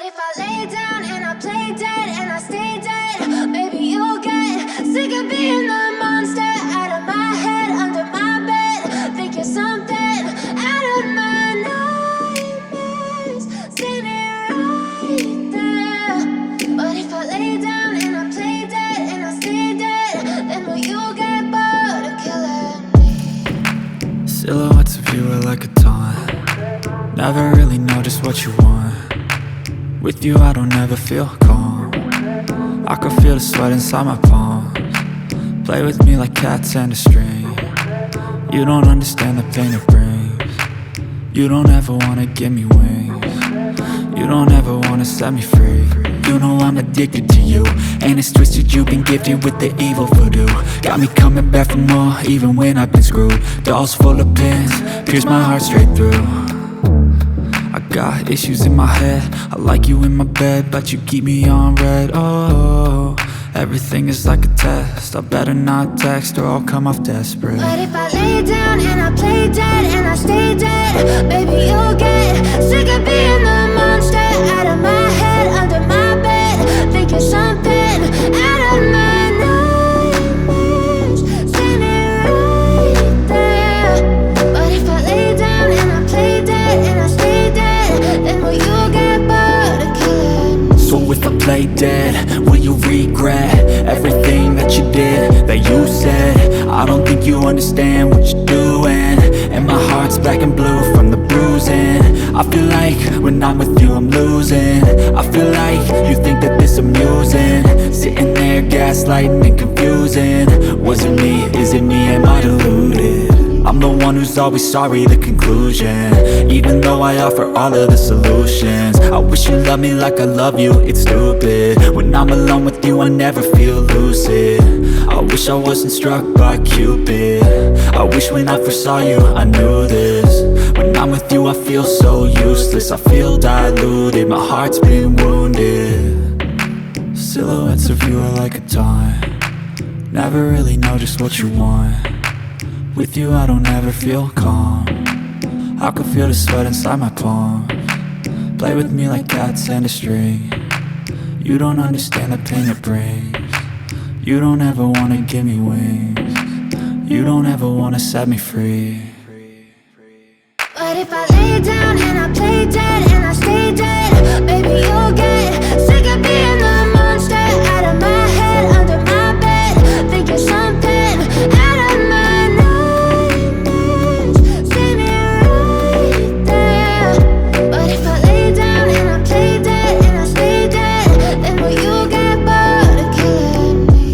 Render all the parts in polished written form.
if I lay down and I play dead and I stay dead? Maybe you'll get sick of being the monster out of my head, under my bed. Think you're something out of my nightmares, standing right there. But if I lay down and I play dead and I stay dead, then will you get bored of killing me? Silhouettes of you are like a taunt. Never really know just what you want. With you I don't ever feel calm. I can feel the sweat inside my palms. Play with me like cats and a string. You don't understand the pain it brings. You don't ever wanna give me wings. You don't ever wanna set me free. You know I'm addicted to you, and it's twisted you've been gifted with the evil voodoo. Got me coming back for more even when I've been screwed. Dolls full of pins, pierce my heart straight through. I got issues in my head, I like you in my bed, but you keep me on red. Oh, everything is like a test. I better not text or I'll come off desperate. But if I lay down and I play dead and I stay dead, baby you'll get sick of being the monster out of my head, under my bed. Think you're something out of my nightmares, standing right there. But if I lay down and I play dead and I stay dead, then will you get bored of killing me? So if I play dead, will you regret everything that you did, that you said? I don't think you understand what you're doing, and my heart's black and blue from the bruising. I feel like when I'm with you I'm losing. I feel like you think that this amusing, sitting there gaslighting and confusing. Was it me? Is it me? Am I deluded? I'm the one who's always sorry, the conclusion, even though I offer all of the solutions. I wish you loved me like I love you, it's stupid. When I'm alone with you I never feel lucid. I wish I wasn't struck by Cupid. I wish when I first saw you I knew this. When I'm with you I feel so useless, I feel diluted, my heart's been wounded. Silhouettes of you are like a taunt. Never really know just what you want. With you I don't ever feel calm. I can feel the sweat inside my palms. Play with me like cats and a string. You don't understand the pain it brings. You don't ever wanna give me wings. You don't ever wanna set me free. But if I lay down and I play dead and I stay dead, baby you'll get sick of being the monster out of my head, under my bed. Think you're something out of my nightmares, standing right there. But if I lay down and I play dead and I stay dead, then will you get bored of killing me?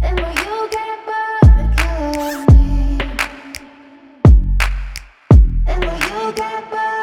Then will you get bored of killing me? And will you get bored?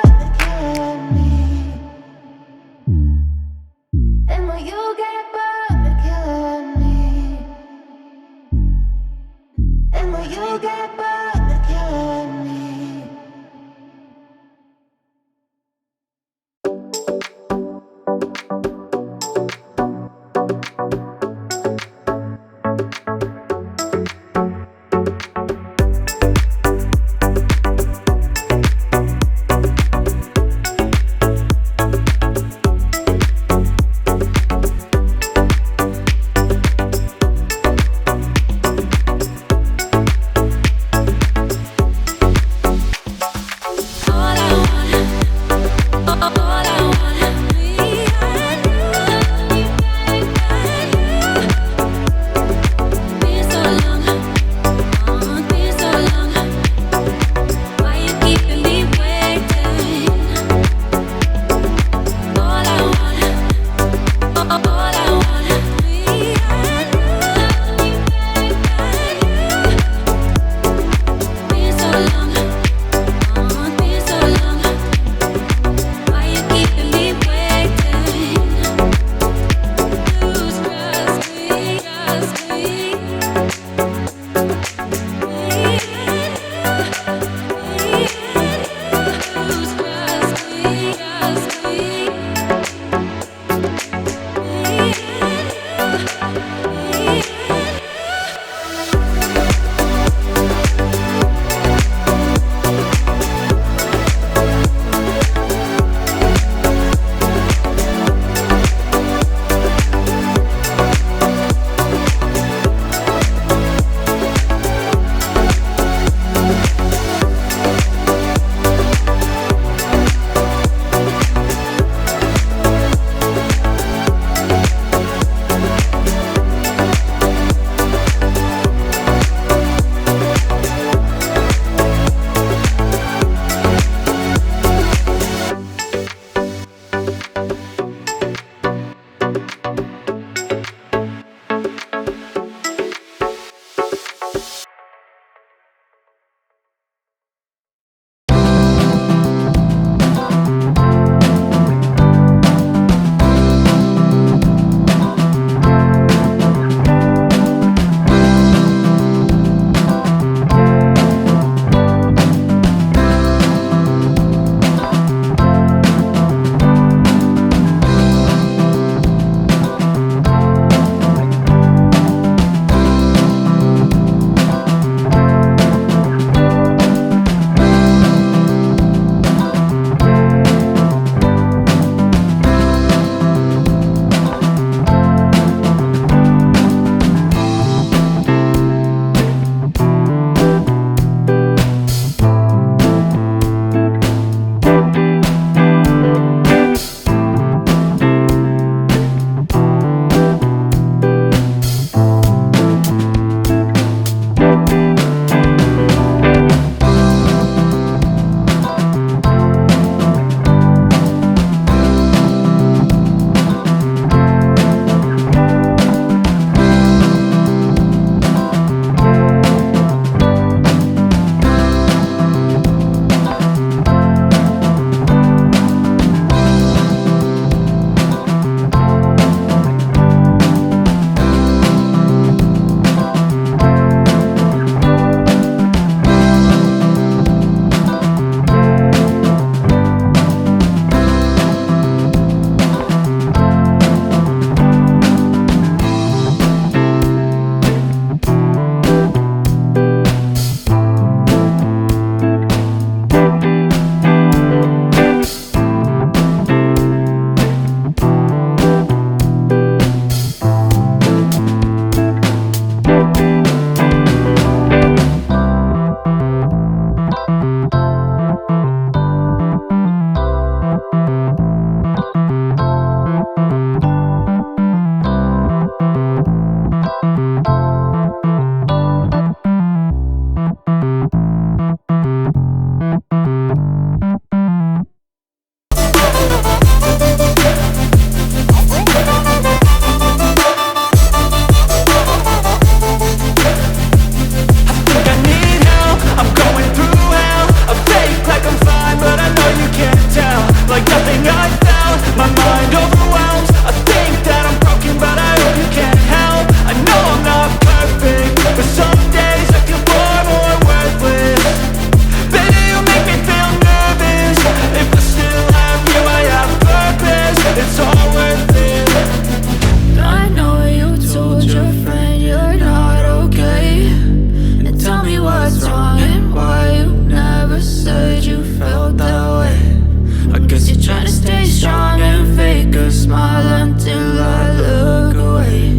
trying to stay strong and fake a smile until I look away.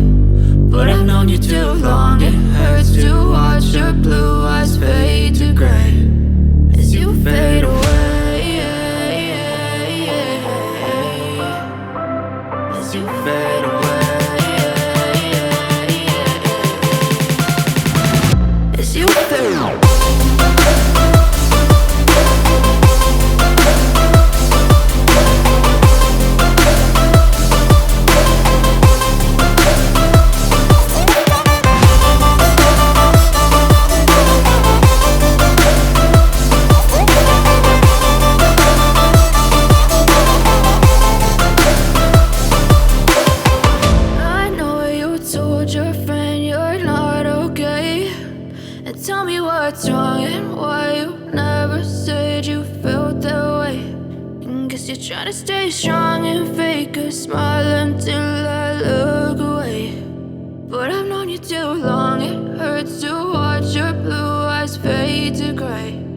But I've known you too long, it hurts to watch your blue eyes fade to gray as you fade away, as you fade away, as you fade away. Tell me what's wrong and why you never said you felt that way. And guess you're trying to stay strong and fake a smile until I look away. But I've known you too long, it hurts to watch your blue eyes fade to gray